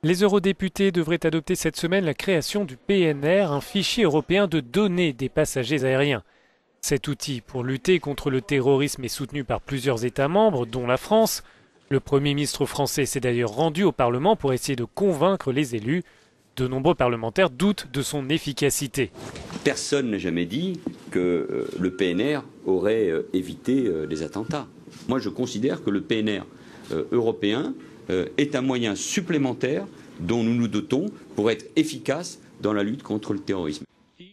Les eurodéputés devraient adopter cette semaine la création du PNR, un fichier européen de données des passagers aériens. Cet outil pour lutter contre le terrorisme est soutenu par plusieurs États membres, dont la France. Le Premier ministre français s'est d'ailleurs rendu au Parlement pour essayer de convaincre les élus. De nombreux parlementaires doutent de son efficacité. Personne n'a jamais dit que le PNR aurait évité les attentats. Moi, je considère que le PNR européen est un moyen supplémentaire dont nous nous dotons pour être efficace dans la lutte contre le terrorisme.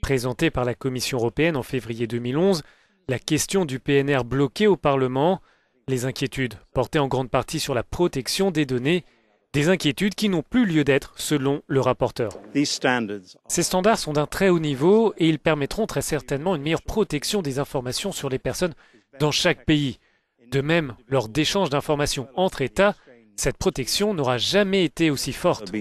Présentée par la Commission européenne en février 2011, la question du PNR bloquée au Parlement, les inquiétudes portaient en grande partie sur la protection des données, des inquiétudes qui n'ont plus lieu d'être selon le rapporteur. Ces standards sont d'un très haut niveau et ils permettront très certainement une meilleure protection des informations sur les personnes dans chaque pays. De même, lors d'échanges d'informations entre États, cette protection n'aura jamais été aussi forte.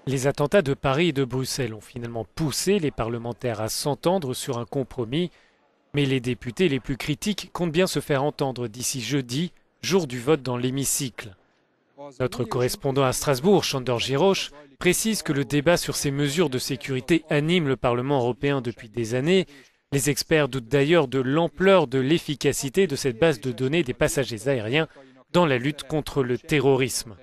Les attentats de Paris et de Bruxelles ont finalement poussé les parlementaires à s'entendre sur un compromis, mais les députés les plus critiques comptent bien se faire entendre d'ici jeudi, jour du vote dans l'hémicycle. Notre correspondant à Strasbourg, Sándor György, précise que le débat sur ces mesures de sécurité anime le Parlement européen depuis des années. Les experts doutent d'ailleurs de l'ampleur de l'efficacité de cette base de données des passagers aériens dans la lutte contre le terrorisme.